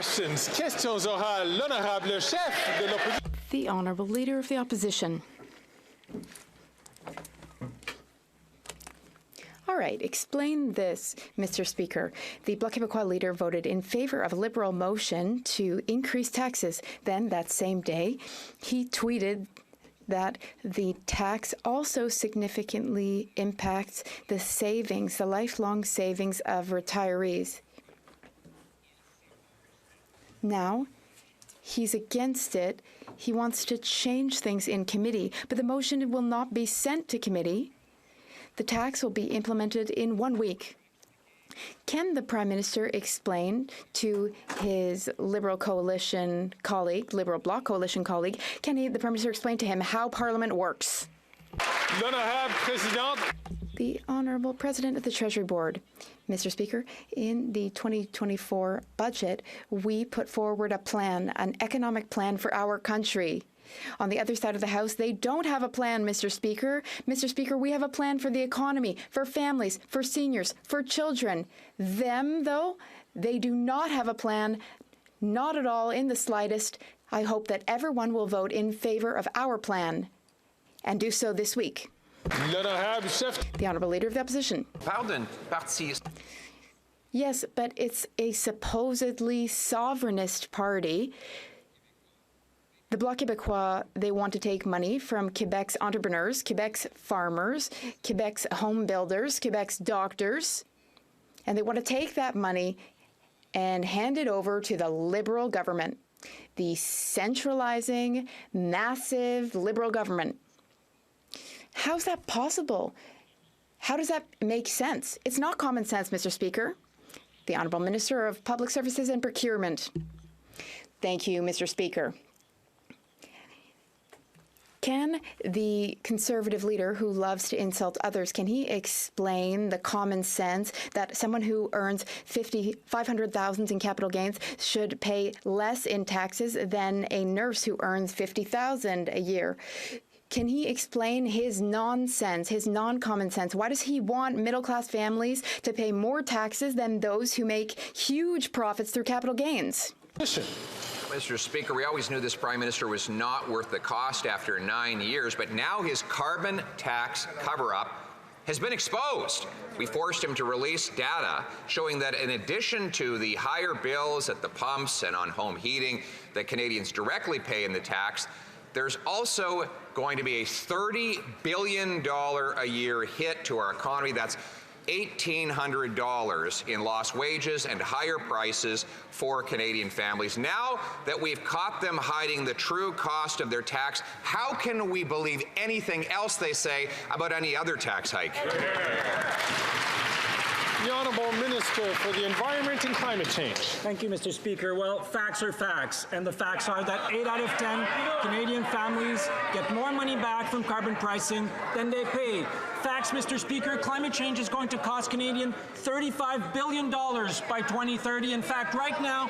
questions. Questions orales. L'honorable chef de l'opposition. The Honourable Leader of the Opposition. All right, explain this, Mr. Speaker. The Bloc Québécois leader voted in favour of a Liberal motion to increase taxes. Then, that same day, he tweeted that the tax also significantly impacts the savings, the lifelong savings of retirees. Now, he's against it. He wants to change things in committee, but the motion will not be sent to committee. The tax will be implemented in 1 week. Can the Prime Minister explain to his Liberal coalition colleague, Liberal Bloc coalition colleague, the Prime Minister explain to him how Parliament works? L'honorable Président. The Honourable President of the Treasury Board. Mr. Speaker, in the 2024 budget, we put forward a plan, an economic plan for our country. On the other side of the House, they don't have a plan, Mr. Speaker. Mr. Speaker, we have a plan for the economy, for families, for seniors, for children. Them, though, they do not have a plan, not at all in the slightest. I hope that everyone will vote in favour of our plan, and do so this week. L'honorable chef. The Honourable Leader of the Opposition. Pardon, parti. Yes, but it's a supposedly sovereignist party. The Bloc Québécois, they want to take money from Quebec's entrepreneurs, Quebec's farmers, Quebec's home builders, Quebec's doctors, and they want to take that money and hand it over to the Liberal government, the centralizing, massive Liberal government. How's that possible? How does that make sense? It's not common sense, Mr. Speaker. The Honourable Minister of Public Services and Procurement. Thank you, Mr. Speaker. Can the Conservative leader who loves to insult others, can he explain the common sense that someone who earns $500,000 in capital gains should pay less in taxes than a nurse who earns $50,000 a year? Can he explain his nonsense, his non-common sense? Why does he want middle-class families to pay more taxes than those who make huge profits through capital gains? Mr. Speaker, we always knew this Prime Minister was not worth the cost after 9 years, but now his carbon tax cover-up has been exposed. We forced him to release data showing that in addition to the higher bills at the pumps and on home heating that Canadians directly pay in the tax, there's also going to be a $30 billion a year hit to our economy. That's $1,800 in lost wages and higher prices for Canadian families. Now that we've caught them hiding the true cost of their tax, how can we believe anything else they say about any other tax hike? The Honourable Minister for the Environment and Climate Change. Thank you, Mr. Speaker. Well, facts are facts, and the facts are that 8 out of 10 Canadian families get more money back from carbon pricing than they pay. Facts, Mr. Speaker, climate change is going to cost Canadians $35 billion by 2030. In fact, right now,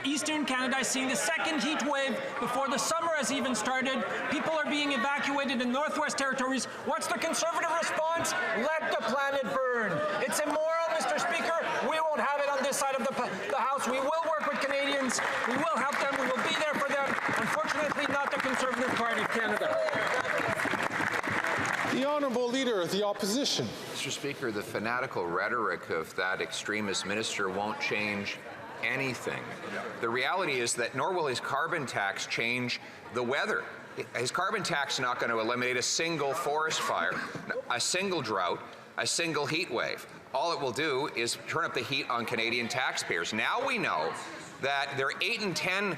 Eastern Canada is seeing the second heat wave before the summer has even started. People are being evacuated in Northwest Territories. What's the Conservative response? Let the planet burn. It's immoral, Mr. Speaker. We won't have it on this side of the House. We will work with Canadians. We will help them. We will be there for them. Unfortunately, not the Conservative Party of Canada. The Honourable Leader of the Opposition. Mr. Speaker, the fanatical rhetoric of that extremist minister won't change anything. The reality is that nor will his carbon tax change the weather. His carbon tax is not going to eliminate a single forest fire, a single drought, a single heat wave. All it will do is turn up the heat on Canadian taxpayers. Now we know that their 8 and 10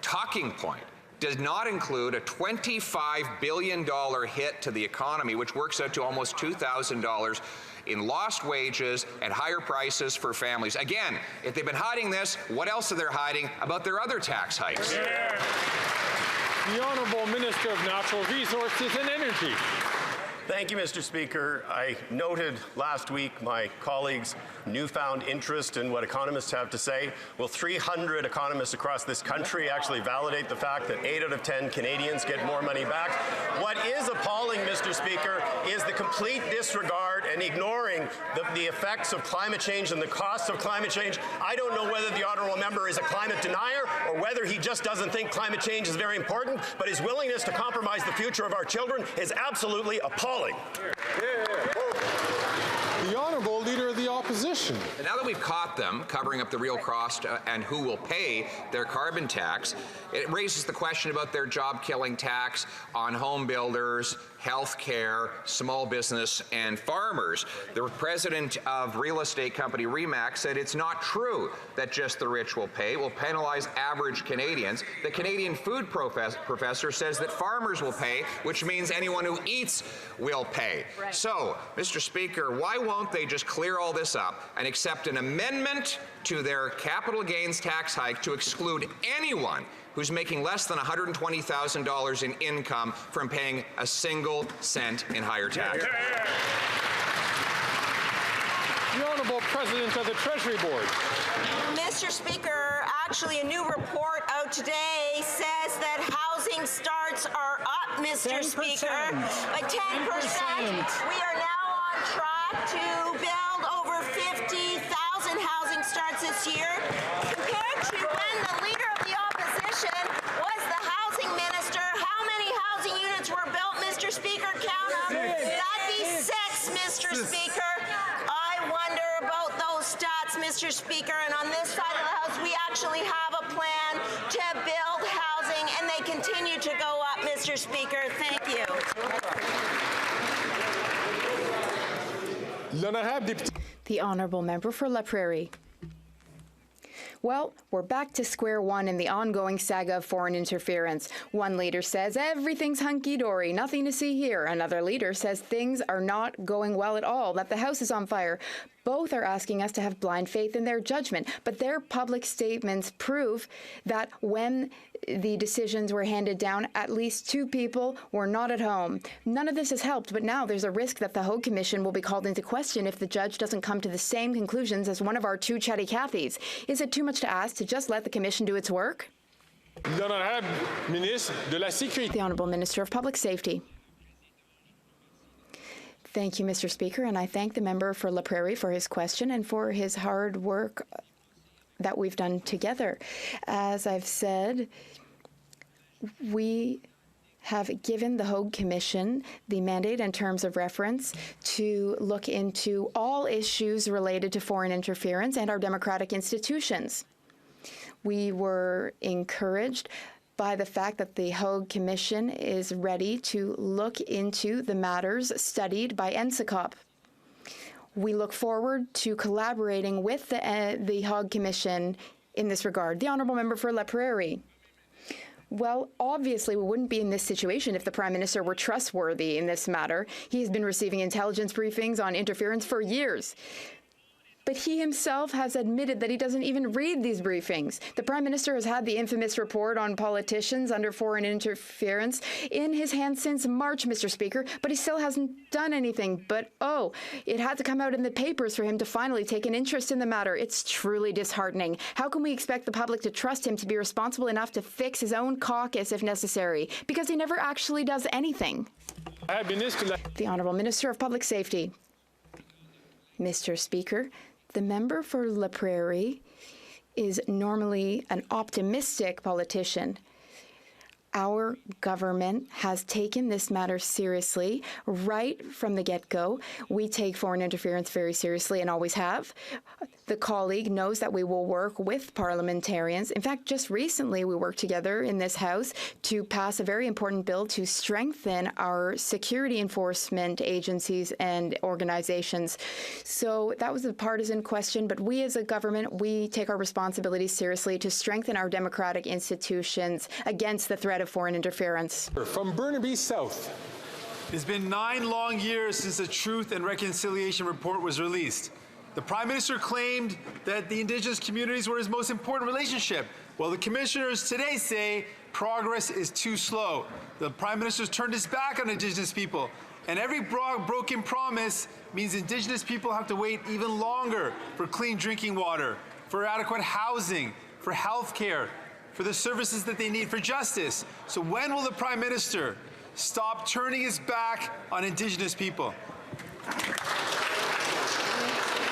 talking point does not include a $25 billion hit to the economy, which works out to almost $2,000 in lost wages and higher prices for families. Again, if they've been hiding this, what else are they hiding about their other tax hikes? Yeah. The Honourable Minister of Natural Resources and Energy. Thank you, Mr. Speaker. I noted last week my colleagues' newfound interest in what economists have to say. Will 300 economists across this country actually validate the fact that 8 out of 10 Canadians get more money back? What is appalling, Mr. Speaker, is the complete disregard and ignoring the effects of climate change and the costs of climate change. I don't know whether the honourable member is a climate denier or whether he just doesn't think climate change is very important, but his willingness to compromise the future of our children is absolutely appalling. The Honourable Leader of the Opposition. And now that we've caught them covering up the real cost and who will pay their carbon tax, it raises the question about their job-killing tax on home builders, health care, small business, and farmers. The president of real estate company RE/MAX said it's not true that just the rich will pay. It will penalize average Canadians. The Canadian food professor says that farmers will pay, which means anyone who eats will pay. Right. So, Mr. Speaker, why won't they just clear all this up and accept an amendment to their capital gains tax hike to exclude anyone who's making less than $120,000 in income from paying a single cent in higher tax? The Honourable President of the Treasury Board. Mr. Speaker, actually a new report out today says that housing starts are up, Mr. 10%. Speaker, by 10%. 10%. We are now on track to build over 50,000 housing starts this year, compared to when the Leader of the Opposition was the housing minister. How many housing units were built, Mr. Speaker? Count them. That'd be 6, Mr. Speaker. I wonder about those stats, Mr. Speaker, and on this side of the House, we actually have a plan to build housing, and they continue to go up, Mr. Speaker. Thank you. The Honourable Member for La Prairie. Well, we're back to square one in the ongoing saga of foreign interference. One leader says everything's hunky-dory, nothing to see here. Another leader says things are not going well at all, that the House is on fire. Both are asking us to have blind faith in their judgment, but their public statements prove that when the decisions were handed down, at least 2 people were not at home. None of this has helped, but now there's a risk that the Hogue Commission will be called into question if the judge doesn't come to the same conclusions as one of our 2 chatty Cathys. Is it too much to ask to just let the Commission do its work? The Honourable Minister of Public Safety. Thank you, Mr. Speaker, and I thank the member for La Prairie for his question and for his hard work that we've done together. As I've said, we have given the Hogue Commission the mandate and terms of reference to look into all issues related to foreign interference and our democratic institutions. We were encouraged by the fact that the Hogue Commission is ready to look into the matters studied by NSICOP. We look forward to collaborating with the Hogue Commission in this regard. The Honourable Member for La Prairie. Well, obviously, we wouldn't be in this situation if the Prime Minister were trustworthy in this matter. He has been receiving intelligence briefings on interference for years. But he himself has admitted that he doesn't even read these briefings. The Prime Minister has had the infamous report on politicians under foreign interference in his hand since March, Mr. Speaker, but he still hasn't done anything. But, it had to come out in the papers for him to finally take an interest in the matter. It's truly disheartening. How can we expect the public to trust him to be responsible enough to fix his own caucus if necessary? Because he never actually does anything. The Honourable Minister of Public Safety. Mr. Speaker, the member for La Prairie is normally an optimistic politician. Our government has taken this matter seriously right from the get-go. We take foreign interference very seriously and always have. The colleague knows that we will work with parliamentarians. In fact, just recently we worked together in this House to pass a very important bill to strengthen our security enforcement agencies and organizations. So that was a partisan question, but we as a government, we take our responsibilities seriously to strengthen our democratic institutions against the threat of foreign interference. From Burnaby South. It's been 9 long years since the Truth and Reconciliation report was released. The Prime Minister claimed that the Indigenous communities were his most important relationship. Well, the commissioners today say progress is too slow. The Prime Minister's turned his back on Indigenous people. And every broken promise means Indigenous people have to wait even longer for clean drinking water, for adequate housing, for health care, for the services that they need, for justice. So when will the Prime Minister stop turning his back on Indigenous people?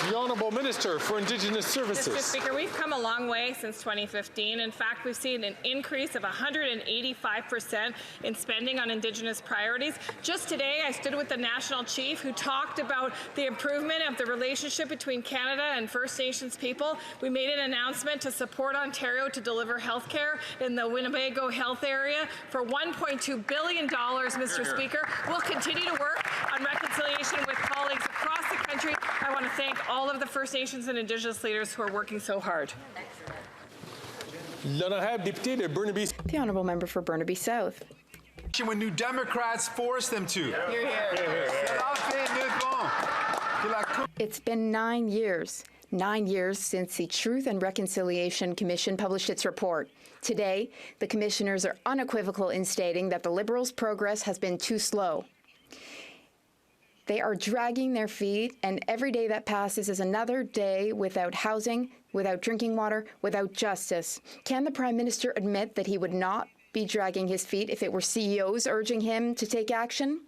The Honourable Minister for Indigenous Services. Mr. Speaker, we've come a long way since 2015. In fact, we've seen an increase of 185% in spending on Indigenous priorities. Just today, I stood with the National Chief who talked about the improvement of the relationship between Canada and First Nations people. We made an announcement to support Ontario to deliver health care in the Winnebago Health area for $1.2 billion, Mr. Speaker. We'll continue to work on reconciliation with colleagues across the country. I want to thank all of the First Nations and Indigenous leaders who are working so hard. L'honorable député de Burnaby. The honourable member for Burnaby South. When New Democrats force them to. It's been 9 years. 9 years since the Truth and Reconciliation Commission published its report. Today, the commissioners are unequivocal in stating that the Liberals' progress has been too slow. They are dragging their feet, and every day that passes is another day without housing, without drinking water, without justice. Can the Prime Minister admit that he would not be dragging his feet if it were CEOs urging him to take action?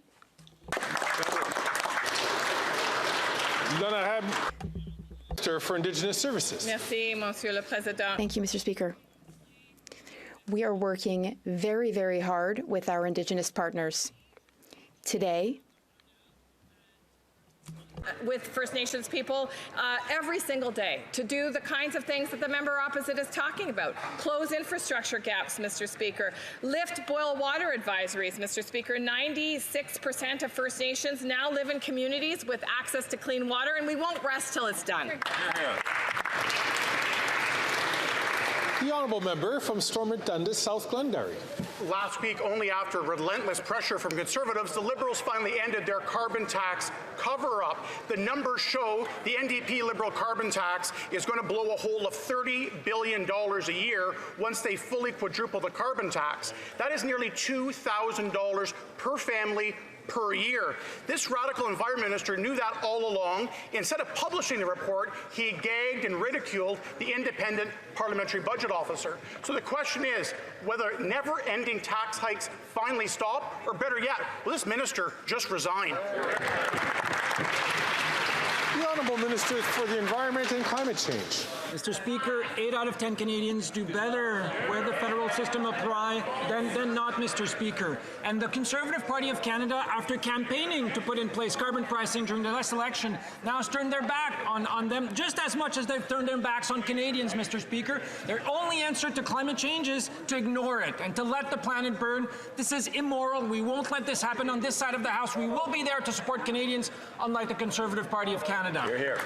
L'honorable Minister for Indigenous Services. Merci, Monsieur le Président. Thank you, Mr. Speaker. We are working very, very hard with our Indigenous partners. Today, with First Nations people every single day to do the kinds of things that the member opposite is talking about. Close infrastructure gaps, Mr. Speaker. Lift boil water advisories, Mr. Speaker. 96% of First Nations now live in communities with access to clean water, and we won't rest till it's done. The Honourable Member from Stormont Dundas, South Glengarry. Last week, only after relentless pressure from Conservatives, the Liberals finally ended their carbon tax cover-up. The numbers show the NDP Liberal carbon tax is going to blow a hole of $30 billion a year once they fully quadruple the carbon tax. That is nearly $2,000 per family per year. This radical environment minister knew that all along. Instead of publishing the report, he gagged and ridiculed the independent parliamentary budget officer. So the question is whether never-ending tax hikes finally stop, or better yet, will this minister just resign? The Honourable Minister for the Environment and Climate Change. Mr. Speaker, 8 out of 10 Canadians do better where the federal system apply than not, Mr. Speaker. And the Conservative Party of Canada, after campaigning to put in place carbon pricing during the last election, now has turned their back on them just as much as they've turned their backs on Canadians, Mr. Speaker. Their only answer to climate change is to ignore it and to let the planet burn. This is immoral. We won't let this happen on this side of the House. We will be there to support Canadians, unlike the Conservative Party of Canada. Hear, hear.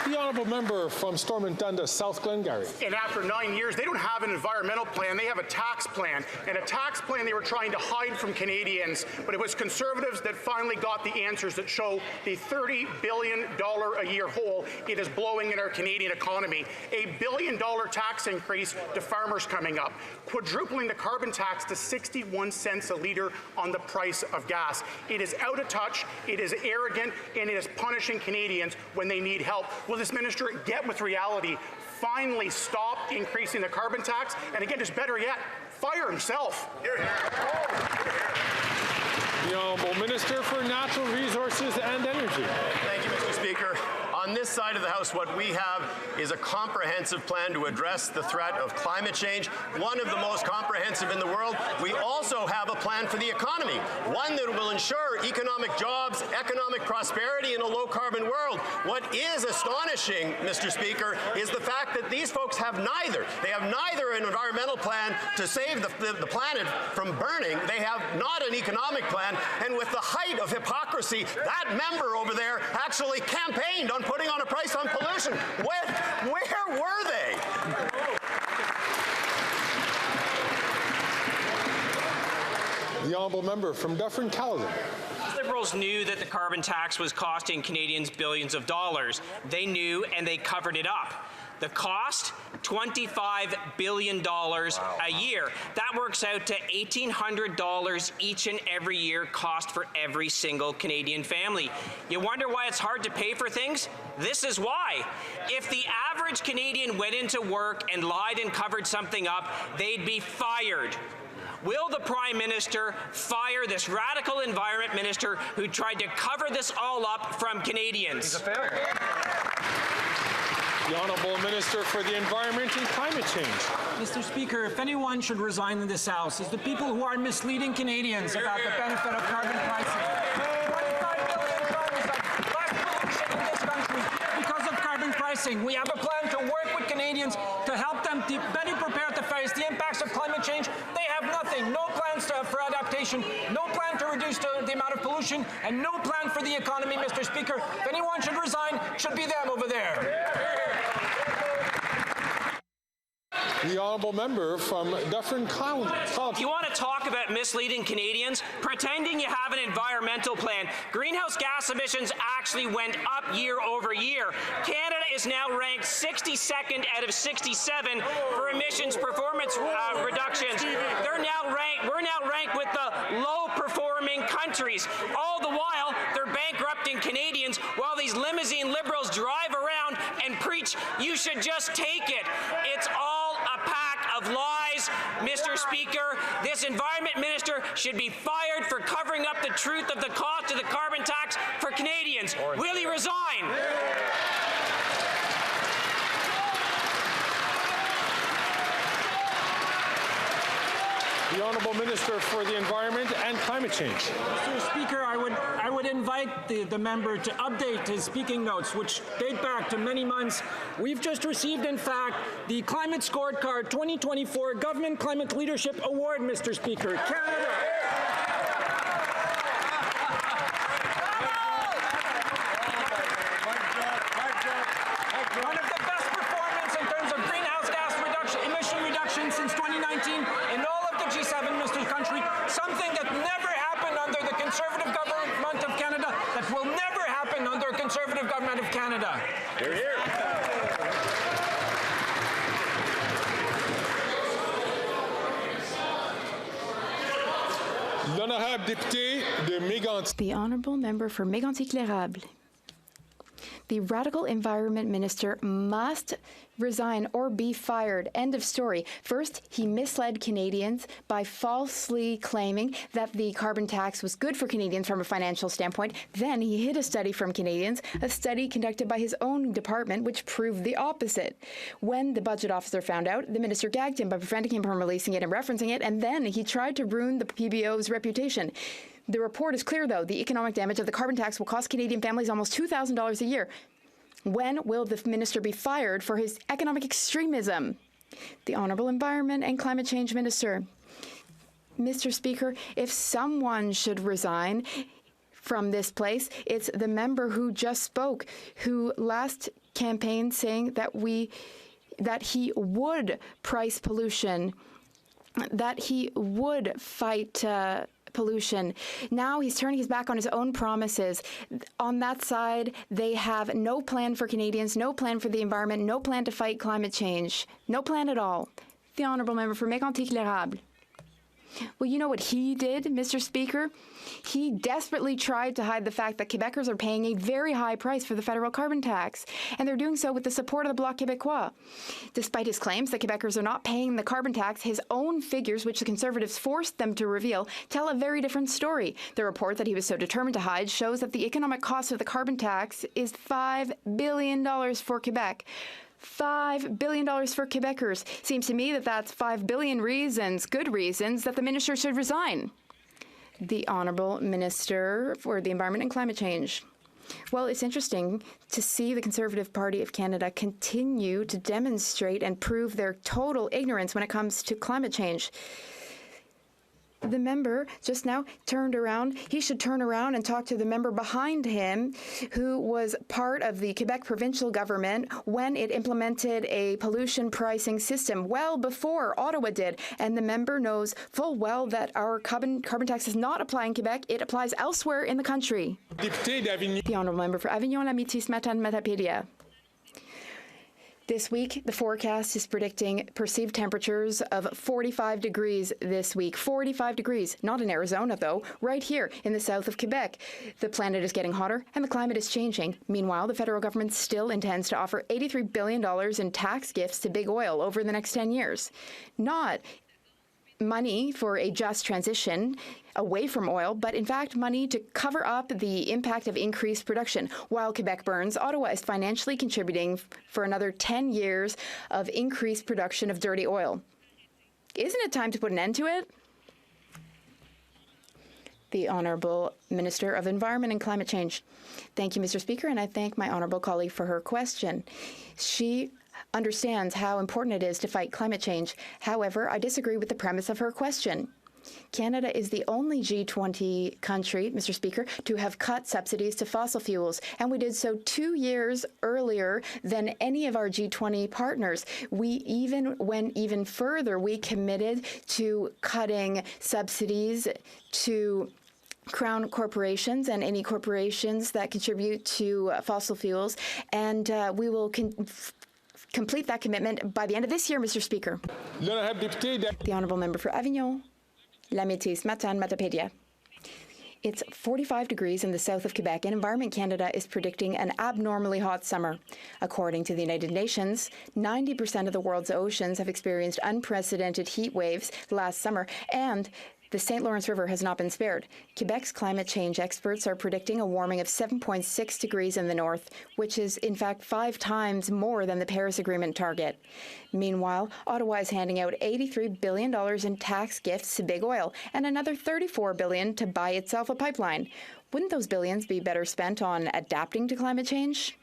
The Honourable Member from Stormont Dundas, South Glengarry. And after 9 years, they don't have an environmental plan, they have a tax plan. And a tax plan they were trying to hide from Canadians, but it was Conservatives that finally got the answers that show the $30 billion a year hole it is blowing in our Canadian economy. A $1 billion tax increase to farmers coming up, quadrupling the carbon tax to 61 cents a litre on the price of gas. It is out of touch, it is arrogant, and it is punishing Canadians when they need help. Will this minister get with reality, finally stop increasing the carbon tax, and again, just better yet, fire himself? The Honourable Minister for Natural Resources and Energy. Thank you, Mr. Speaker. On this side of the House, what we have is a comprehensive plan to address the threat of climate change, one of the most comprehensive in the world. We also have a plan for the economy, one that will ensure economic jobs, economic prosperity in a low-carbon world. What is astonishing, Mr. Speaker, is the fact that these folks have neither. They have neither an environmental plan to save the planet from burning. They have not an economic plan. And with the height of hypocrisy, that member over there actually campaigned on putting on a price on pollution. Where were they? The Honourable Member from Dufferin-Caledon. Liberals knew that the carbon tax was costing Canadians billions of dollars. They knew, and they covered it up. The cost, $25 billion a year. That works out to $1,800 each and every year cost for every single Canadian family. You wonder why it's hard to pay for things? This is why. If the average Canadian went into work and lied and covered something up, they'd be fired. Will the Prime Minister fire this radical environment minister who tried to cover this all up from Canadians? He's a failure. The Honourable Minister for the Environment and Climate Change. Mr. Speaker, if anyone should resign in this House, it's the people who are misleading Canadians about the benefit of carbon pricing. $25 billion of less pollution in this country because of carbon pricing. We have a plan to work with Canadians to help them better prepare to face the impacts of climate change. They have nothing. No plans for adaptation, no plan to reduce the amount of pollution, and no plan for the economy, Mr. Speaker. If anyone should resign, it should be them over there. The Honourable Member from Dufferin-Caledon. You want to talk about misleading Canadians? Pretending you have an environmental plan. Greenhouse gas emissions actually went up year over year. Canada is now ranked 62nd out of 67 for emissions performance reductions. We're now ranked with the low-performing countries. All the while, they're bankrupting Canadians while these limousine liberals drive around and preach, you should just take it. It's all a pack of lies, Mr. Speaker. This Environment Minister should be fired for covering up the truth of the cost of the carbon tax for Canadians. Will he resign? The Honourable Minister for the Environment and Climate Change. Mr. Speaker, I would invite the member to update his speaking notes, which date back to many months. We've just received, in fact, the Climate Scorecard 2024 Government Climate Leadership Award, Mr. Speaker. Canada. One of the best performance in terms of greenhouse gas emission reduction since 2019 in all of the G7, Mr. Country, something that never happened under the Conservative government of Canada, that will never happen under a Conservative government of Canada. Hear, hear. L'honorable député de Mégantic. The Honourable Member for Mégantic-L'Érable. The radical environment minister must resign or be fired. End of story. First, he misled Canadians by falsely claiming that the carbon tax was good for Canadians from a financial standpoint. Then he hid a study from Canadians, a study conducted by his own department, which proved the opposite. When the budget officer found out, the minister gagged him by preventing him from releasing it and referencing it, and then he tried to ruin the PBO's reputation. The report is clear, though. The economic damage of the carbon tax will cost Canadian families almost $2,000 a year. When will the minister be fired for his economic extremism? The Honourable Environment and Climate Change Minister. Mr. Speaker, if someone should resign from this place, it's the member who just spoke, who last campaigned saying that he would price pollution, that he would fight pollution. Now he's turning his back on his own promises. On that side, they have no plan for Canadians, no plan for the environment, no plan to fight climate change. No plan at all. The Honourable Member for Mégantic-L'Érable. Well, you know what he did, Mr. Speaker? He desperately tried to hide the fact that Quebecers are paying a very high price for the federal carbon tax, and they're doing so with the support of the Bloc Québécois. Despite his claims that Quebecers are not paying the carbon tax, his own figures, which the Conservatives forced them to reveal, tell a very different story. The report that he was so determined to hide shows that the economic cost of the carbon tax is $5 billion for Quebec. $5 billion for Quebecers. Seems to me that that's 5 billion reasons, good reasons, that the minister should resign. The Honourable Minister for the Environment and Climate Change. Well, it's interesting to see the Conservative Party of Canada continue to demonstrate and prove their total ignorance when it comes to climate change. The member just now turned around. He should turn around and talk to the member behind him, who was part of the Quebec provincial government when it implemented a pollution pricing system well before Ottawa did. And the member knows full well that our carbon tax does not apply in Quebec. It applies elsewhere in the country. The Honourable Member for Avignon-Lamitis-Matane-Matapédia. This week, the forecast is predicting perceived temperatures of 45 degrees this week. 45 degrees, not in Arizona, though, right here in the south of Quebec. The planet is getting hotter and the climate is changing. Meanwhile, the federal government still intends to offer $83 billion in tax gifts to big oil over the next 10 years. Not money for a just transition away from oil, but in fact money to cover up the impact of increased production. While Quebec burns, Ottawa is financially contributing for another 10 years of increased production of dirty oil. Isn't it time to put an end to it? The Honourable Minister of Environment and Climate Change. Thank you, Mr. Speaker, and I thank my honourable colleague for her question. She understands how important it is to fight climate change. However, I disagree with the premise of her question. Canada is the only G20 country, Mr. Speaker, to have cut subsidies to fossil fuels, and we did so 2 years earlier than any of our G20 partners. We even went even further. We committed to cutting subsidies to Crown corporations and any corporations that contribute to fossil fuels, and we will complete that commitment by the end of this year, Mr. Speaker. The Honourable Member for Avignon, La Métis, Matane, Matapédia. It's 45 degrees in the south of Quebec, and Environment Canada is predicting an abnormally hot summer. According to the United Nations, 90% of the world's oceans have experienced unprecedented heat waves last summer, and the St. Lawrence River has not been spared. Quebec's climate change experts are predicting a warming of 7.6 degrees in the north, which is in fact 5 times more than the Paris Agreement target. Meanwhile, Ottawa is handing out $83 billion in tax gifts to big oil and another $34 billion to buy itself a pipeline. Wouldn't those billions be better spent on adapting to climate change?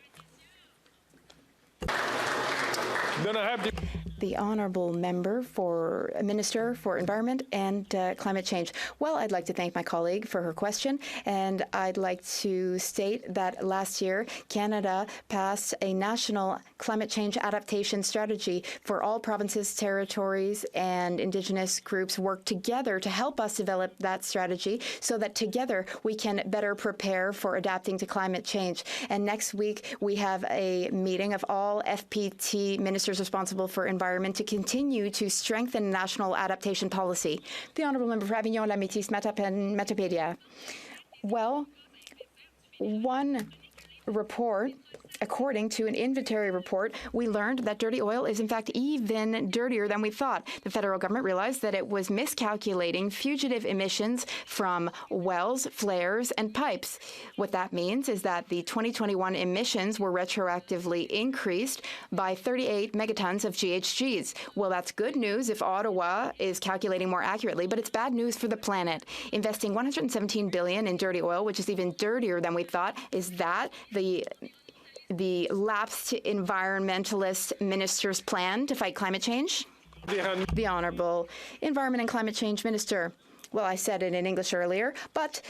The Honourable Member for Minister for Environment and Climate Change. Well, I'd like to thank my colleague for her question, and I'd like to state that last year Canada passed a national climate change adaptation strategy for all provinces, territories, and Indigenous groups work together to help us develop that strategy so that together we can better prepare for adapting to climate change. And next week we have a meeting of all FPT ministers responsible for environment to continue to strengthen national adaptation policy. The Honourable Member for Avignon, La Métis, Matapédia. Well, one report, according to an inventory report, we learned that dirty oil is in fact even dirtier than we thought. The federal government realized that it was miscalculating fugitive emissions from wells, flares, and pipes. What that means is that the 2021 emissions were retroactively increased by 38 megatons of GHGs. Well, that's good news if Ottawa is calculating more accurately, but it's bad news for the planet. Investing $117 billion in dirty oil, which is even dirtier than we thought, is that the lapsed environmentalist minister's plan to fight climate change? The Honourable Environment and Climate Change Minister. Well, I said it in English earlier, but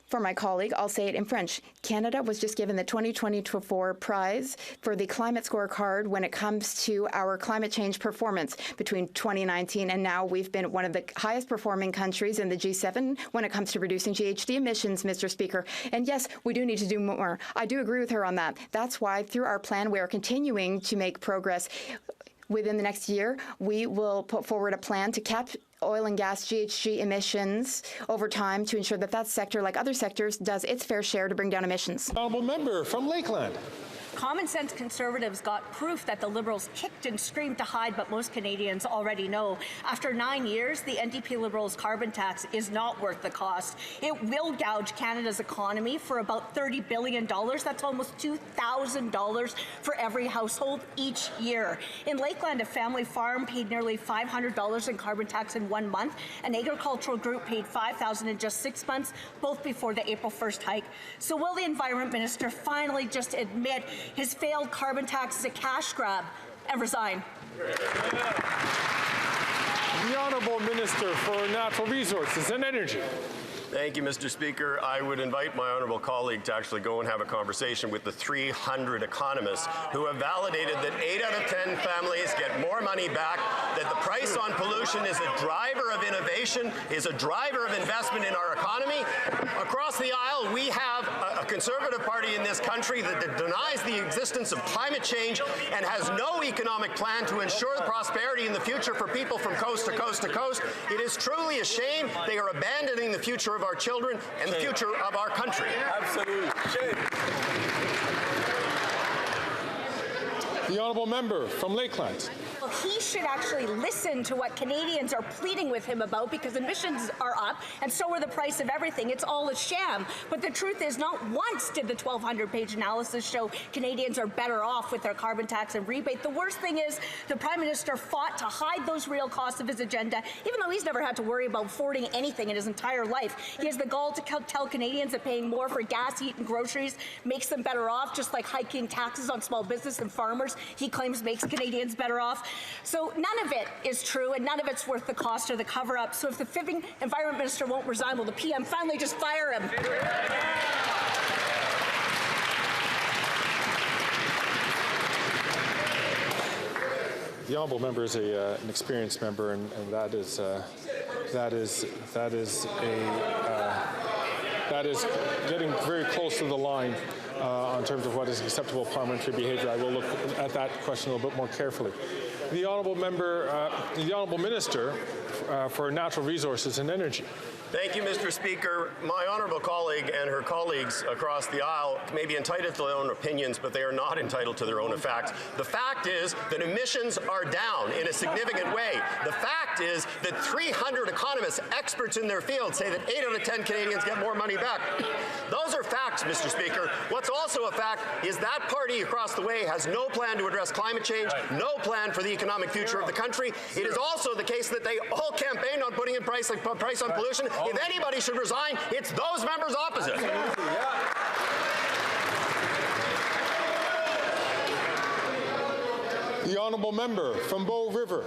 for my colleague, I'll say it in French. Canada was just given the 2024 prize for the climate scorecard when it comes to our climate change performance. Between 2019 and now, we've been one of the highest performing countries in the G7 when it comes to reducing GHG emissions, Mr. Speaker. And yes, we do need to do more. I do agree with her on that. That's why through our plan, we are continuing to make progress. Within the next year, we will put forward a plan to cap oil and gas GHG emissions over time to ensure that that sector, like other sectors, does its fair share to bring down emissions. Honourable Member from Lakeland. Common sense Conservatives got proof that the Liberals kicked and screamed to hide, but most Canadians already know. After 9 years, the NDP Liberals' carbon tax is not worth the cost. It will gouge Canada's economy for about $30 billion. That's almost $2,000 for every household each year. In Lakeland, a family farm paid nearly $500 in carbon tax in 1 month. An agricultural group paid $5,000 in just 6 months, both before the April 1st hike. So will the Environment Minister finally just admit his failed carbon tax is a cash grab and resign? The Honourable Minister for Natural Resources and Energy. Thank you, Mr. Speaker. I would invite my honourable colleague to actually go and have a conversation with the 300 economists who have validated that 8 out of 10 families get more money back, that the price on pollution is a driver of innovation, is a driver of investment in our economy. Across the aisle, we have a Conservative Party in this country that denies the existence of climate change and has no economic plan to ensure prosperity in the future for people from coast to coast to coast. It is truly a shame. They are abandoning the future of our children and the future of our country. Absolutely. Shame. The honourable member from Lakeland. Well, he should actually listen to what Canadians are pleading with him about, because emissions are up and so are the price of everything. It's all a sham. But the truth is, not once did the 1,200-page analysis show Canadians are better off with their carbon tax and rebate. The worst thing is the Prime Minister fought to hide those real costs of his agenda, even though he's never had to worry about affording anything in his entire life. He has the gall to tell Canadians that paying more for gas, heat, and groceries makes them better off, just like hiking taxes on small business and farmers he claims makes Canadians better off. So none of it is true, and none of it's worth the cost or the cover-up. So if the fibbing Environment Minister won't resign, will the PM finally just fire him? The honourable member is an experienced member, and that is getting very close to the line in terms of what is acceptable parliamentary behaviour. I will look at that question a little bit more carefully. The honourable member, the honourable minister for Natural Resources and Energy. Thank you, Mr. Speaker. My honourable colleague and her colleagues across the aisle may be entitled to their own opinions, but they are not entitled to their own facts. The fact is that emissions are down in a significant way. The fact is that 300 economists, experts in their field, say that 8 out of 10 Canadians get more money back. Those are facts, Mr. Speaker. What's also a fact is that party across the way has no plan to address climate change, no plan for the economic future of the country. It is also the case that they all campaign on putting in price on pollution. If anybody should resign, it's those members opposite. The honourable member from Bow River.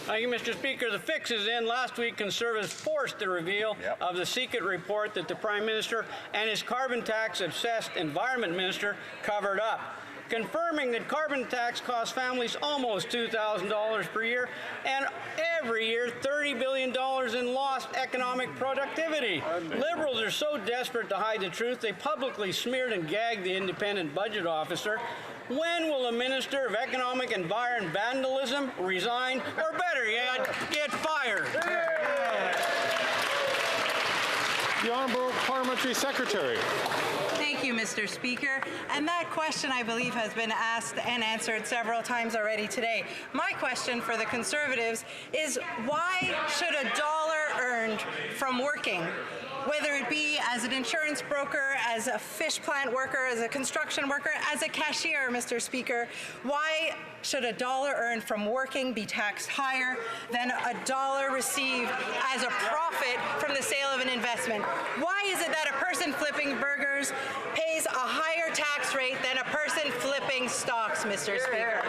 Thank you, Mr. Speaker. The fix is in. Last week, Conservatives forced the reveal of the secret report that the Prime Minister and his carbon tax-obsessed Environment Minister covered up, confirming that carbon tax costs families almost $2,000 per year, and every year $30 billion in lost economic productivity. Liberals are so desperate to hide the truth, they publicly smeared and gagged the independent budget officer. When will a Minister of Economic Environment Vandalism resign, or better yet, get fired? The Honourable Parliamentary Secretary. Thank you, Mr. Speaker. And that question, I believe, has been asked and answered several times already today. My question for the Conservatives is, why should a dollar earned from working, whether it be as an insurance broker, as a fish plant worker, as a construction worker, as a cashier, Mr. Speaker, why should a dollar earned from working be taxed higher than a dollar received as a profit from the sale of an investment? Why is it that a person flipping burgers pays a higher tax rate than a person flipping stocks, Mr. Speaker?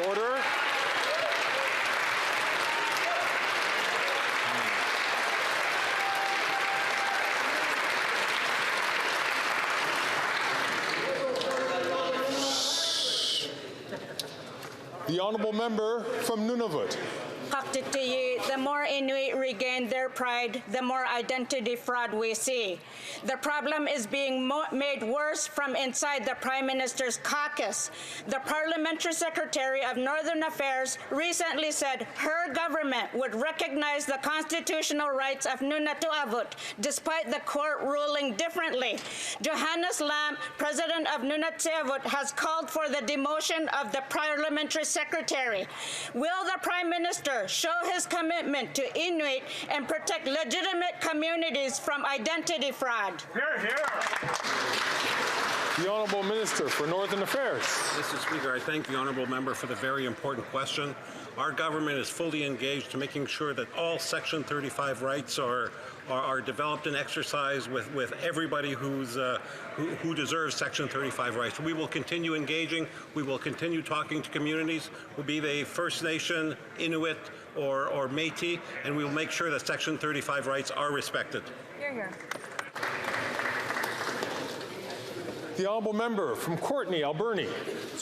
Order. The honourable member from Nunavut. The more Inuit regain their pride, the more identity fraud we see. The problem is being made worse from inside the Prime Minister's caucus. The Parliamentary Secretary of Northern Affairs recently said her government would recognize the constitutional rights of NunatuKavut, despite the court ruling differently. Johannes Lamb, President of NunatuKavut, has called for the demotion of the Parliamentary Secretary. Will the Prime Minister show his commitment to Inuit and protect legitimate communities from identity fraud? Hear, hear. The Honourable Minister for Northern Affairs. Mr. Speaker, I thank the Honourable Member for the very important question. Our government is fully engaged to making sure that all Section 35 rights are developed and exercised with everybody who deserves Section 35 rights. We will continue engaging. We will continue talking to communities, be they First Nation, Inuit, or Métis, and we will make sure that Section 35 rights are respected. Hear, hear. The honourable member from Courtenay, Alberni.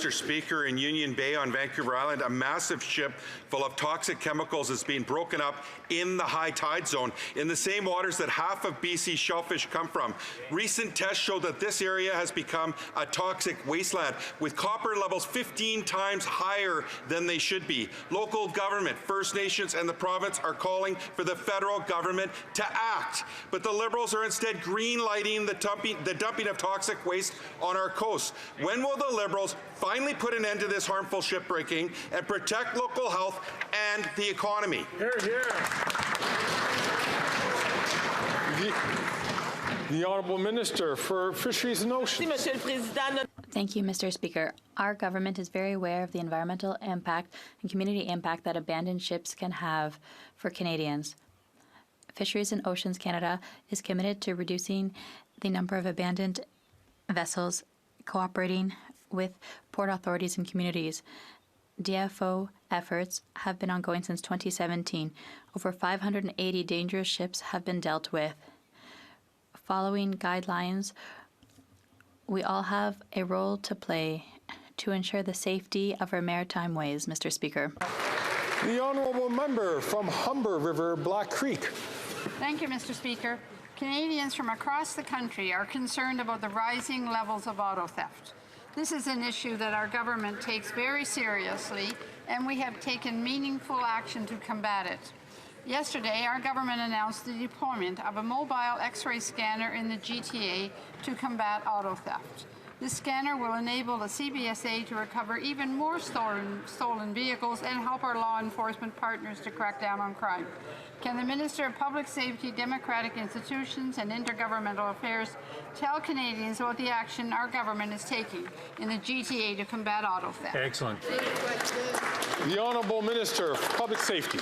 Mr. Speaker, in Union Bay on Vancouver Island, a massive ship full of toxic chemicals is being broken up in the high tide zone, in the same waters that half of BC shellfish come from. Recent tests show that this area has become a toxic wasteland, with copper levels 15 times higher than they should be. Local government, First Nations, and the province are calling for the federal government to act, but the Liberals are instead green-lighting the dumping of toxic waste on our coast. When will the Liberals finally put an end to this harmful shipbreaking and protect local health and the economy? Hear, hear. The Honourable Minister for Fisheries and Oceans. Thank you, Mr. Speaker. Our government is very aware of the environmental impact and community impact that abandoned ships can have for Canadians. Fisheries and Oceans Canada is committed to reducing the number of abandoned vessels, cooperating with port authorities and communities. DFO efforts have been ongoing since 2017. Over 580 dangerous ships have been dealt with. Following guidelines, we all have a role to play to ensure the safety of our maritime ways, Mr. Speaker. The Honourable Member from Humber River, Black Creek. Thank you, Mr. Speaker. Canadians from across the country are concerned about the rising levels of auto theft. This is an issue that our government takes very seriously, and we have taken meaningful action to combat it. Yesterday, our government announced the deployment of a mobile X-ray scanner in the GTA to combat auto theft. This scanner will enable the CBSA to recover even more stolen vehicles and help our law enforcement partners to crack down on crime. Can the Minister of Public Safety, Democratic Institutions and Intergovernmental Affairs tell Canadians about the action our government is taking in the GTA to combat auto theft? Excellent. The Honourable Minister of Public Safety.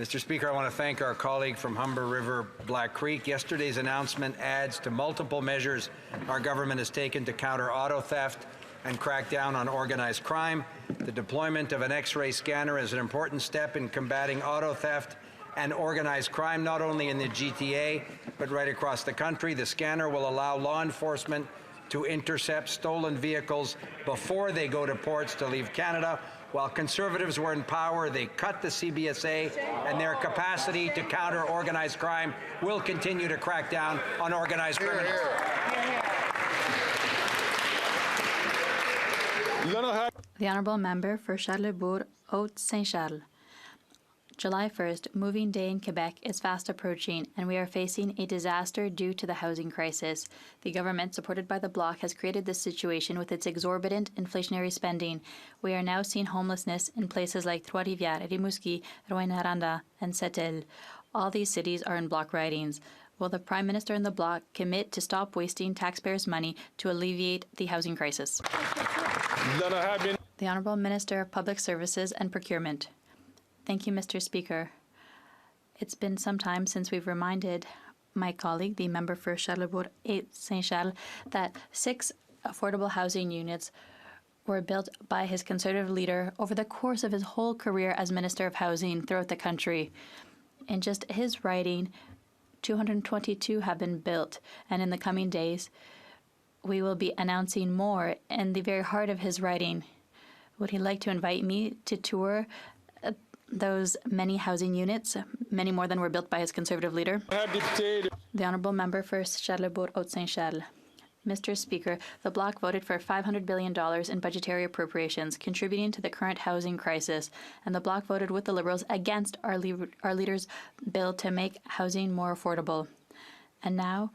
Mr. Speaker, I want to thank our colleague from Humber River, Black Creek. Yesterday's announcement adds to multiple measures our government has taken to counter auto theft and crack down on organized crime. The deployment of an X-ray scanner is an important step in combating auto theft and organized crime, not only in the GTA, but right across the country. The scanner will allow law enforcement to intercept stolen vehicles before they go to ports to leave Canada. While Conservatives were in power, they cut the CBSA, and their capacity to counter organized crime will continue to crack down on organized criminals. The Honourable Member for Charlesbourg-Haute-Saint-Charles. July 1st, Moving Day in Quebec is fast approaching, and we are facing a disaster due to the housing crisis. The government, supported by the Bloc, has created this situation with its exorbitant inflationary spending. We are now seeing homelessness in places like Trois-Rivières, Rimouski, Rouyn-Noranda, and Sept-Îles. All these cities are in Bloc ridings. Will the Prime Minister and the Bloc commit to stop wasting taxpayers' money to alleviate the housing crisis? The Honourable Minister of Public Services and Procurement. Thank you, Mr. Speaker. It's been some time since we've reminded my colleague, the member for Charlesbourg-Saint-Charles, that 6 affordable housing units were built by his Conservative leader over the course of his whole career as Minister of Housing throughout the country. In just his writing, 222 have been built, and in the coming days, we will be announcing more in the very heart of his writing. Would he like to invite me to tour those many housing units, many more than were built by his Conservative leader? The Honourable Member for Charlesbourg-Haute-Saint-Charles. Mr. Speaker, the Bloc voted for $500 billion in budgetary appropriations, contributing to the current housing crisis, and the Bloc voted with the Liberals against our leader's bill to make housing more affordable. And now,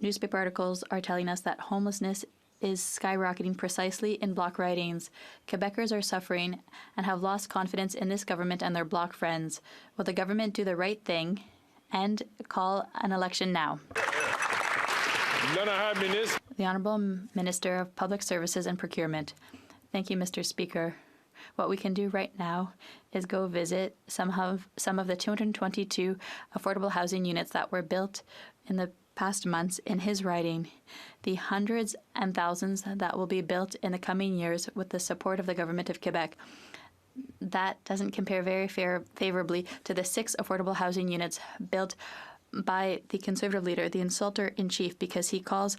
newspaper articles are telling us that homelessness is skyrocketing precisely in Bloc ridings. Quebecers are suffering and have lost confidence in this government and their Bloc friends. Will the government do the right thing and call an election now? The Honourable Minister of Public Services and Procurement. Thank you, Mr. Speaker. What we can do right now is go visit some of the 222 affordable housing units that were built in the past months in his writing, the hundreds and thousands that will be built in the coming years with the support of the Government of Quebec. That doesn't compare very favorably to the 6 affordable housing units built by the Conservative leader, the insulter-in-chief, because he calls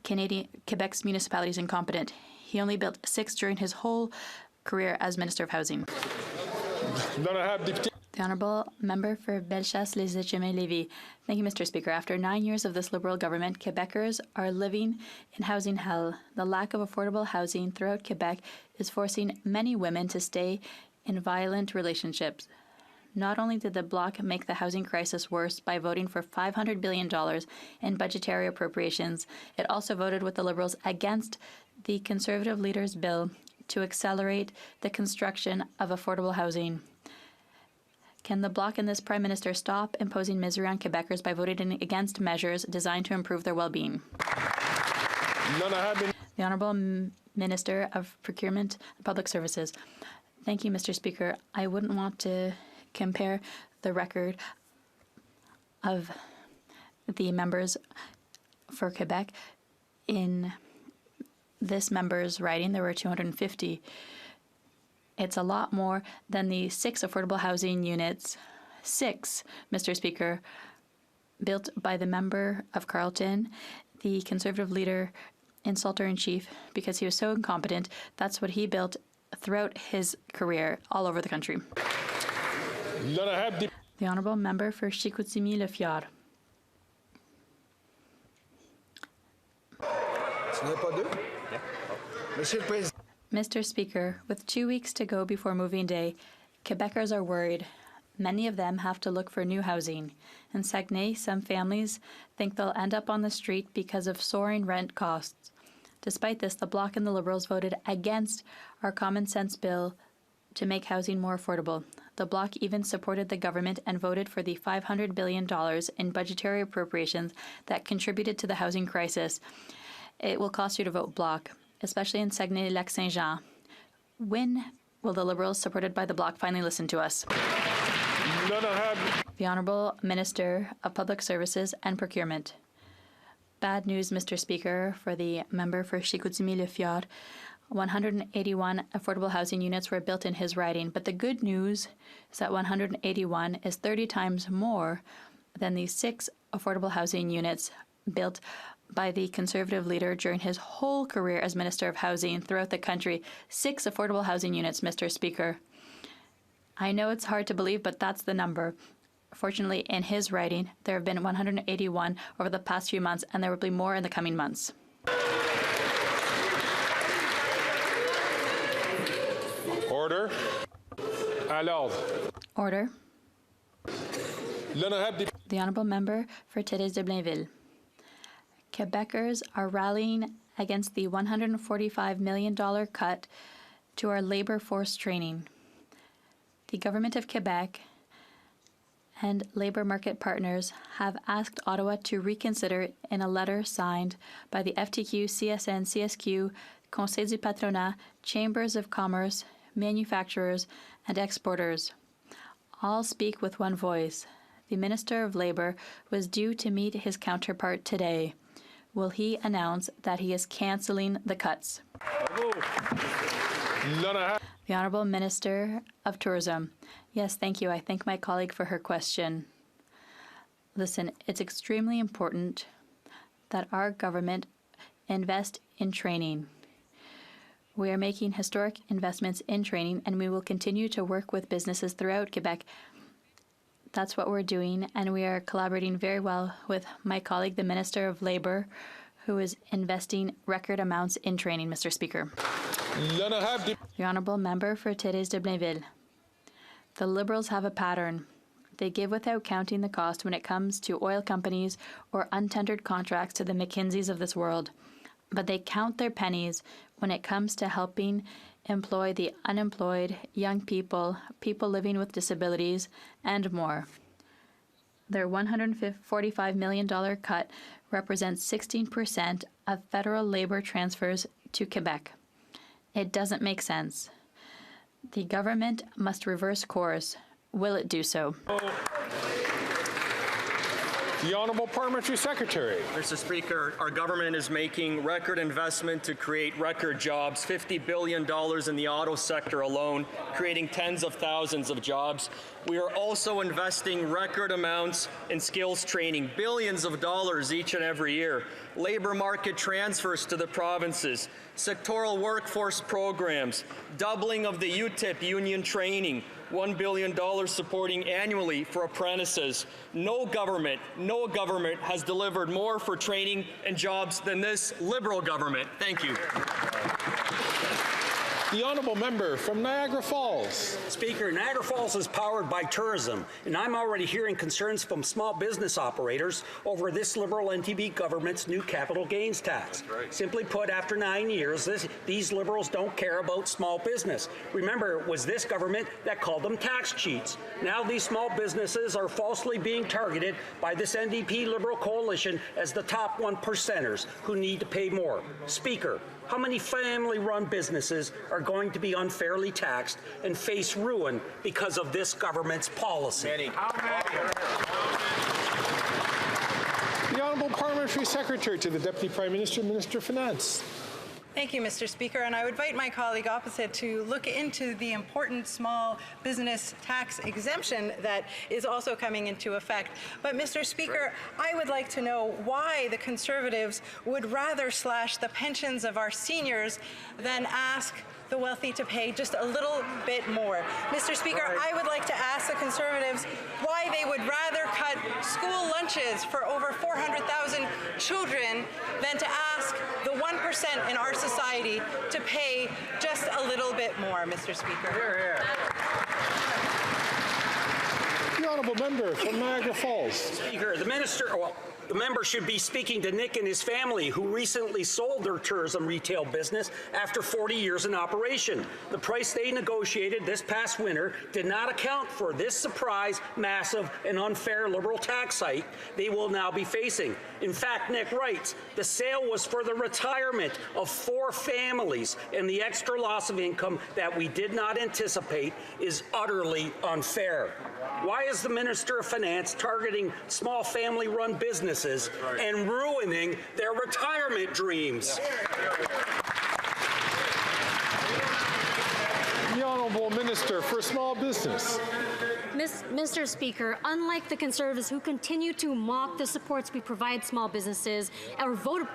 Quebec's municipalities incompetent. He only built 6 during his whole career as Minister of Housing. The Honourable Member for Bellechasse-les-Etchemins-Lévis. Thank you, Mr. Speaker. After 9 years of this Liberal government, Quebecers are living in housing hell. The lack of affordable housing throughout Quebec is forcing many women to stay in violent relationships. Not only did the Bloc make the housing crisis worse by voting for $500 billion in budgetary appropriations, it also voted with the Liberals against the Conservative leader's bill to accelerate the construction of affordable housing. Can the Bloc and this Prime Minister stop imposing misery on Quebecers by voting against measures designed to improve their well-being? The Honourable Minister of Procurement and Public Services. Thank you, Mr. Speaker. I wouldn't want to compare the record of the members for Quebec. In this member's writing, there were 250. It's a lot more than the 6 affordable housing units, 6, Mr. Speaker, built by the member of Carleton, the Conservative leader, insulter-in-chief, because he was so incompetent. That's what he built throughout his career all over the country. The Honourable Member for Chicoutimi-Le Mr. Speaker, with 2 weeks to go before moving day, Quebecers are worried. Many of them have to look for new housing. In Saguenay, some families think they'll end up on the street because of soaring rent costs. Despite this, the Bloc and the Liberals voted against our common sense bill to make housing more affordable. The Bloc even supported the government and voted for the $500 billion in budgetary appropriations that contributed to the housing crisis. It will cost you to vote Bloc, especially in Saguenay-Lac-Saint-Jean. When will the Liberals, supported by the Bloc, finally listen to us? The Honourable Minister of Public Services and Procurement. Bad news, Mr. Speaker, for the member for Chicoutimi-Le 181 affordable housing units were built in his riding, but the good news is that 181 is 30 times more than the 6 affordable housing units built by the Conservative leader during his whole career as Minister of Housing throughout the country. 6 affordable housing units, Mr. Speaker. I know it's hard to believe, but that's the number. Fortunately, in his writing, there have been 181 over the past few months, and there will be more in the coming months. Order. À l'ordre. Order. The Honourable Member for Thérèse de Blainville. Quebecers are rallying against the $145 million cut to our labour force training. The Government of Quebec and labour market partners have asked Ottawa to reconsider in a letter signed by the FTQ, CSN, CSQ, Conseil du Patronat, Chambers of Commerce, manufacturers, and exporters. All speak with one voice. The Minister of Labour was due to meet his counterpart today. Will he announce that he is cancelling the cuts? The Honourable Minister of Tourism. Yes, thank you. I thank my colleague for her question. Listen, it's extremely important that our government invest in training. We are making historic investments in training, and we will continue to work with businesses throughout Quebec. That's what we're doing, and we are collaborating very well with my colleague, the Minister of Labour, who is investing record amounts in training, Mr. Speaker. The Honourable Member for Thérèse de Blainville. The Liberals have a pattern. They give without counting the cost when it comes to oil companies or untendered contracts to the McKinseys of this world. But they count their pennies when it comes to helping employ the unemployed, young people, people living with disabilities, and more. Their $145 million cut represents 16% of federal labor transfers to Quebec. It doesn't make sense. The government must reverse course. Will it do so? The Honourable Parliamentary Secretary. Mr. Speaker, our government is making record investment to create record jobs, $50 billion in the auto sector alone, creating tens of thousands of jobs. We are also investing record amounts in skills training, billions of dollars each and every year, labor market transfers to the provinces, sectoral workforce programs, doubling of the UTIP union training, $1 billion supporting annually for apprentices. No government has delivered more for training and jobs than this Liberal government. Thank you. The Honourable Member from Niagara Falls. Speaker, Niagara Falls is powered by tourism, and I'm already hearing concerns from small business operators over this Liberal NTB government's new capital gains tax. Simply put, after 9 years, these Liberals don't care about small business. Remember, it was this government that called them tax cheats. Now these small businesses are falsely being targeted by this NDP Liberal coalition as the top 1%ers who need to pay more. Speaker, how many family-run businesses are going to be unfairly taxed and face ruin because of this government's policy? Many. The Honourable Parliamentary Secretary to the Deputy Prime Minister, Minister of Finance. Thank you, Mr. Speaker, and I would invite my colleague opposite to look into the important small business tax exemption that is also coming into effect. But, Mr. Speaker, I would like to know why the Conservatives would rather slash the pensions of our seniors than ask the wealthy to pay just a little bit more. Mr. Speaker, I would like to ask the Conservatives why they would rather cut school lunches for over 400,000 children than to ask the 1% in our society to pay just a little bit more, Mr. Speaker. The Honourable Member from Niagara Falls. Speaker, the member should be speaking to Nick and his family, who recently sold their tourism retail business after 40 years in operation. The price they negotiated this past winter did not account for this surprise, massive, and unfair Liberal tax hike they will now be facing. In fact, Nick writes, the sale was for the retirement of 4 families, and the extra loss of income that we did not anticipate is utterly unfair. Why is the Minister of Finance targeting small family-run businesses and ruining their retirement dreams? The Honourable Minister for Small Business. Mr. Speaker, unlike the Conservatives who continue to mock the supports we provide small businesses or vote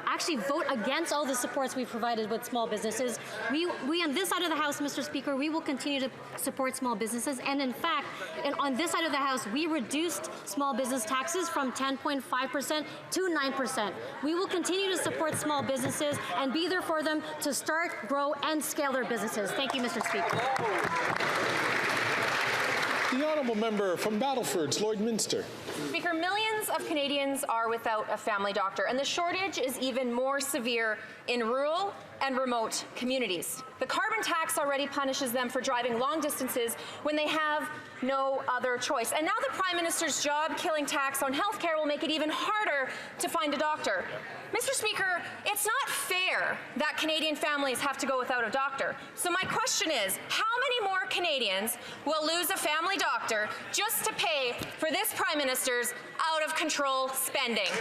against all the supports we provided with small businesses, we on this side of the House, Mr. Speaker, we will continue to support small businesses. And in fact, on this side of the House, we reduced small business taxes from 10.5% to 9%. We will continue to support small businesses and be there for them to start, grow, and scale their businesses. Thank you, Mr. Speaker. The Honourable Member from Battleford, Lloydminster. Speaker, millions of Canadians are without a family doctor, and the shortage is even more severe in rural and remote communities. The carbon tax already punishes them for driving long distances when they have no other choice. And now the Prime Minister's job-killing tax on healthcare will make it even harder to find a doctor. Mr. Speaker, it's not fair that Canadian families have to go without a doctor. So my question is, how many more Canadians will lose a family doctor just to pay for this Prime Minister's out-of-control spending?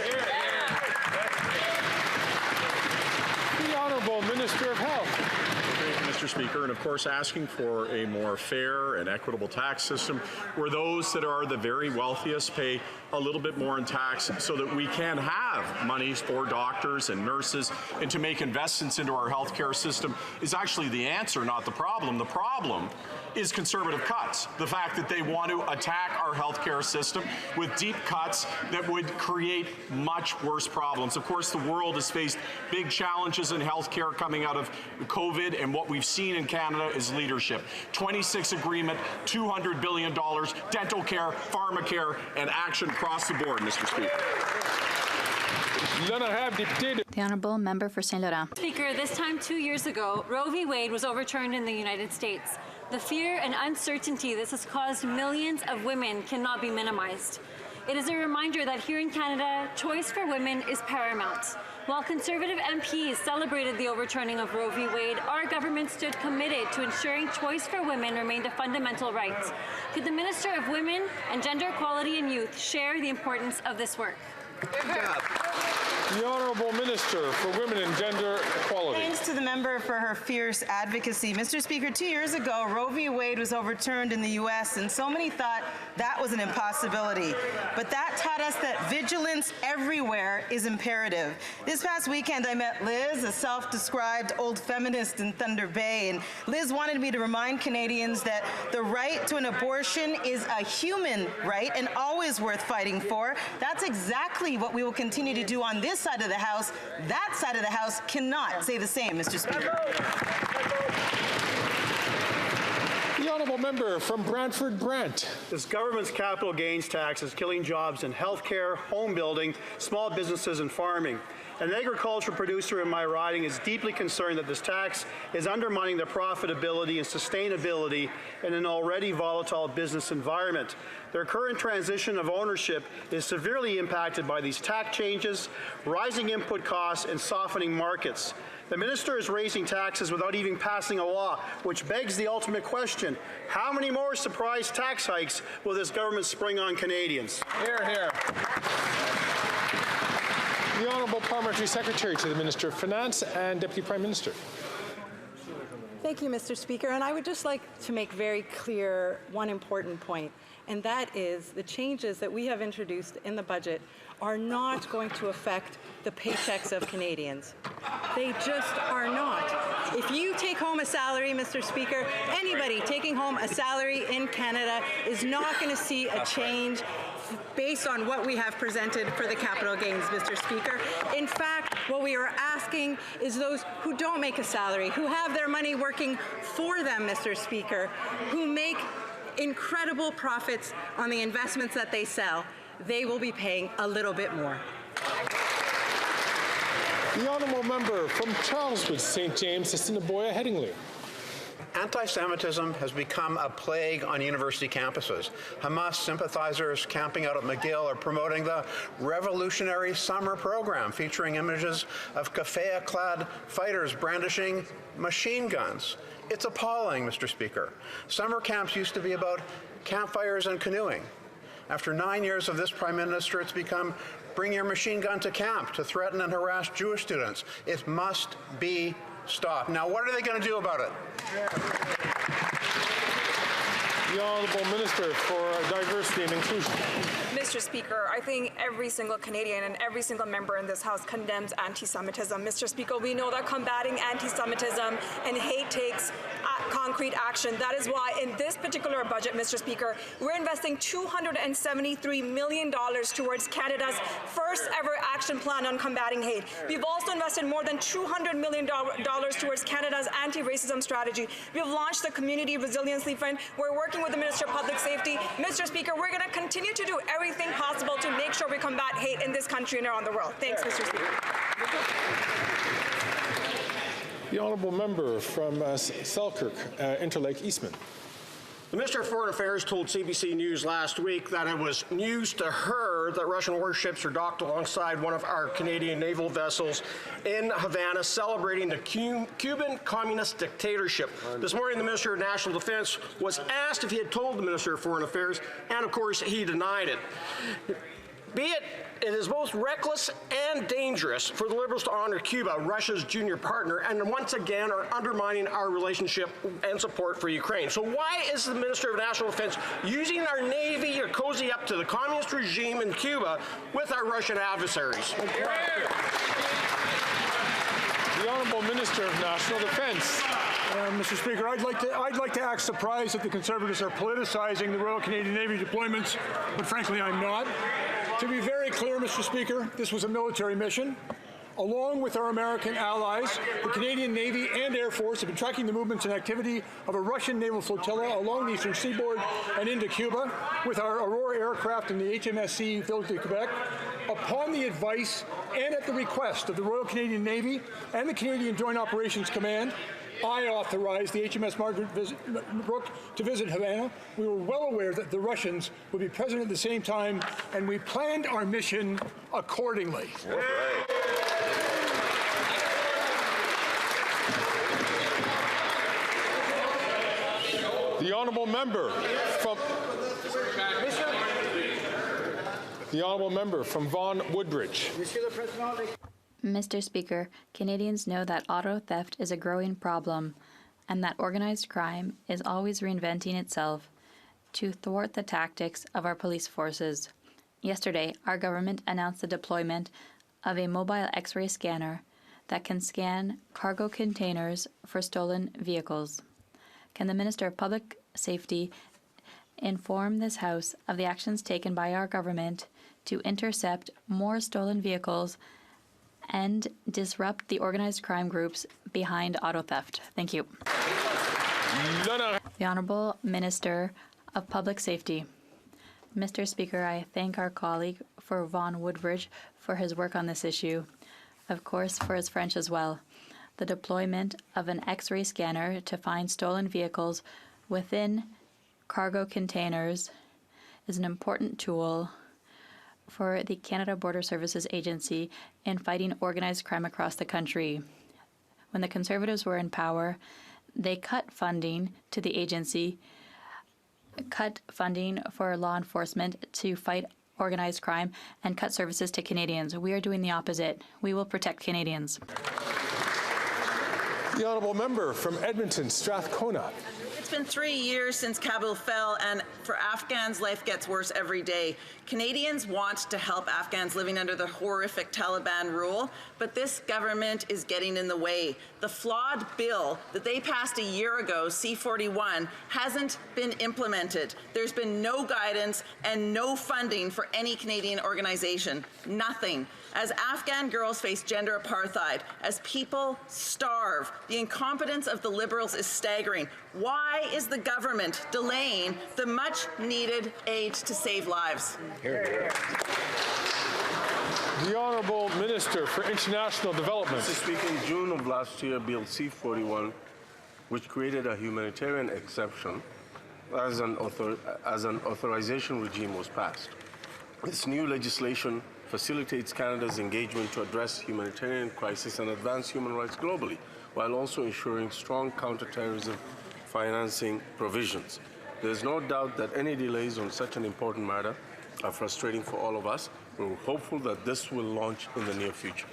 The Honourable Minister of Health. Thank you, Mr. Speaker, and of course asking for a more fair and equitable tax system where those that are the very wealthiest pay a little bit more in tax so that we can have monies for doctors and nurses and to make investments into our healthcare system is actually the answer, not the problem. The problem is Conservative cuts. The fact that they want to attack our healthcare system with deep cuts that would create much worse problems. Of course, the world has faced big challenges in healthcare coming out of COVID, and what we've seen in Canada is leadership. 26 agreement, $200 billion, dental care, pharmacare, and action across the board, Mr. Speaker. The Honourable Member for St. Laurent. Speaker, this time 2 years ago, Roe v. Wade was overturned in the United States. The fear and uncertainty this has caused millions of women cannot be minimized. It is a reminder that here in Canada, choice for women is paramount. While Conservative MPs celebrated the overturning of Roe v. Wade, our government stood committed to ensuring choice for women remained a fundamental right. Could the Minister of Women and Gender Equality and Youth share the importance of this work? The Honourable Minister for Women and Gender Equality. Thanks to the member for her fierce advocacy. Mr. Speaker, 2 years ago, Roe v. Wade was overturned in the U.S., and so many thought that was an impossibility. But that taught us that vigilance everywhere is imperative. This past weekend, I met Liz, a self-described old feminist in Thunder Bay, and Liz wanted me to remind Canadians that the right to an abortion is a human right and always worth fighting for. That's exactly what we will continue to do on this side of the House. That side of the House cannot say the same, Mr. Speaker. The Honourable Member from Brantford Brant. This government's capital gains tax is killing jobs in healthcare, home building, small businesses and farming. An agricultural producer in my riding is deeply concerned that this tax is undermining the profitability and sustainability in an already volatile business environment. Their current transition of ownership is severely impacted by these tax changes, rising input costs, and softening markets. The minister is raising taxes without even passing a law, which begs the ultimate question: how many more surprise tax hikes will this government spring on Canadians? Hear, hear. The Honourable Parliamentary Secretary to the Minister of Finance and Deputy Prime Minister. Thank you, Mr. Speaker. And I would just like to make very clear one important point, and that is the changes that we have introduced in the budget are not going to affect the paychecks of Canadians. They just are not. If you take home a salary, Mr. Speaker, anybody taking home a salary in Canada is not going to see a change based on what we have presented for the capital gains, Mr. Speaker. In fact, what we are asking is those who don't make a salary, who have their money working for them, Mr. Speaker, who make incredible profits on the investments that they sell, they will be paying a little bit more. The Honourable Member from Charleswood, St. James, Assiniboia, Headingley. Anti-Semitism has become a plague on university campuses. Hamas sympathizers camping out at McGill are promoting the Revolutionary Summer program, featuring images of keffiyeh-clad fighters brandishing machine guns. It's appalling, Mr. Speaker. Summer camps used to be about campfires and canoeing. After 9 years of this Prime Minister, it's become bring your machine gun to camp to threaten and harass Jewish students. It must be stopped. Now, what are they going to do about it? The Honourable Minister for Diversity and Inclusion. Mr. Speaker, I think every single Canadian and every single member in this House condemns anti-Semitism. Mr. Speaker, we know that combating anti-Semitism and hate takes concrete action. That is why in this particular budget, Mr. Speaker, we're investing $273 million towards Canada's first ever action plan on combating hate. We've also invested more than $200 million towards Canada's anti-racism strategy. We've launched the Community Resiliency Fund. We're working with the Minister of Public Safety. Mr. Speaker, we're going to continue to do everything possible to make sure we combat hate in this country and around the world. Thanks, Mr. Speaker. The Honourable Member from Selkirk, Interlake, Eastman. The Minister of Foreign Affairs told CBC News last week that it was news to her that Russian warships are docked alongside one of our Canadian naval vessels in Havana, celebrating the Cuban communist dictatorship. This morning, the Minister of National Defense was asked if he had told the Minister of Foreign Affairs, and of course, he denied it. It is both reckless and dangerous for the Liberals to honor Cuba, Russia's junior partner, and once again are undermining our relationship and support for Ukraine. So why is the Minister of National Defense using our Navy to cozy up to the communist regime in Cuba with our Russian adversaries? The Honourable Minister of National Defence. Mr. Speaker, I'd like to act surprised that the Conservatives are politicizing the Royal Canadian Navy deployments, but frankly, I'm not. To be very clear, Mr. Speaker, this was a military mission. Along with our American allies, the Canadian Navy and Air Force have been tracking the movements and activity of a Russian naval flotilla along the eastern seaboard and into Cuba with our Aurora aircraft and the HMSC Ville de Quebec. Upon the advice and at the request of the Royal Canadian Navy and the Canadian Joint Operations Command, I authorized the HMS Margaret Brooke to visit Havana. We were well aware that the Russians would be present at the same time, and we planned our mission accordingly. The honourable member from Vaughan Woodbridge. Mr. Speaker, Canadians know that auto theft is a growing problem and that organized crime is always reinventing itself to thwart the tactics of our police forces. Yesterday, our government announced the deployment of a mobile X-ray scanner that can scan cargo containers for stolen vehicles. Can the Minister of Public Safety inform this House of the actions taken by our government to intercept more stolen vehicles and disrupt the organized crime groups behind auto theft? Thank you. The Honourable Minister of Public Safety. Mr. Speaker, I thank our colleague for Vaughan Woodbridge for his work on this issue, of course for his French as well. The deployment of an X-ray scanner to find stolen vehicles within cargo containers is an important tool for the Canada Border Services Agency in fighting organized crime across the country. When the Conservatives were in power, they cut funding to the agency, cut funding for law enforcement to fight organized crime, and cut services to Canadians. We are doing the opposite. We will protect Canadians. The honourable member from Edmonton, Strathcona. It's been 3 years since Kabul fell, and for Afghans, life gets worse every day. Canadians want to help Afghans living under the horrific Taliban rule, but this government is getting in the way. The flawed bill that they passed a year ago, C-41, hasn't been implemented. There's been no guidance and no funding for any Canadian organization. Nothing. As Afghan girls face gender apartheid, as people starve, the incompetence of the Liberals is staggering. Why is the government delaying the much-needed aid to save lives? The Honourable Minister for International Development. Mr. Speaker, in June of last year, Bill C-41, which created a humanitarian exception as an authorization regime, was passed. This new legislation facilitates Canada's engagement to address humanitarian crisis and advance human rights globally, while also ensuring strong counterterrorism financing provisions. There is no doubt that any delays on such an important matter are frustrating for all of us. We're hopeful that this will launch in the near future.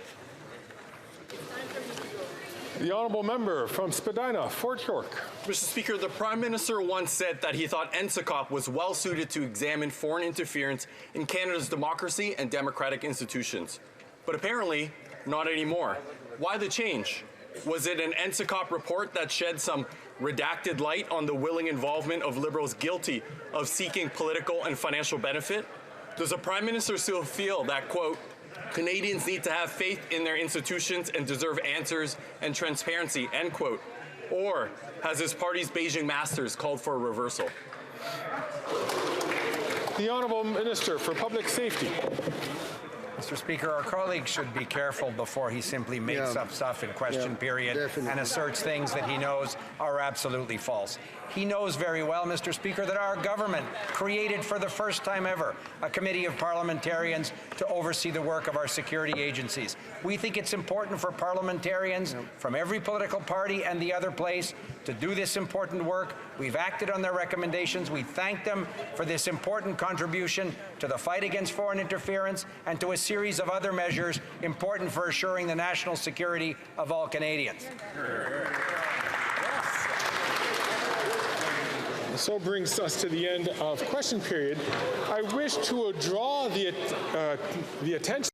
The honourable member from Spadina, Fort York. Mr. Speaker, the Prime Minister once said that he thought NSICOP was well suited to examine foreign interference in Canada's democracy and democratic institutions. But apparently, not anymore. Why the change? Was it an NSICOP report that shed some redacted light on the willing involvement of Liberals guilty of seeking political and financial benefit? Does the Prime Minister still feel that, quote, Canadians need to have faith in their institutions and deserve answers and transparency, end quote? Or has his party's Beijing masters called for a reversal? The Honourable Minister for Public Safety. Mr. Speaker, our colleague should be careful before he simply makes up stuff in question period and asserts things that he knows are absolutely false. He knows very well, Mr. Speaker, that our government created for the first time ever a committee of parliamentarians to oversee the work of our security agencies. We think it's important for parliamentarians from every political party and the other place to do this important work. We've acted on their recommendations. We thank them for this important contribution to the fight against foreign interference and to a series of other measures important for assuring the national security of all Canadians. So brings us to the end of question period. I wish to draw the attention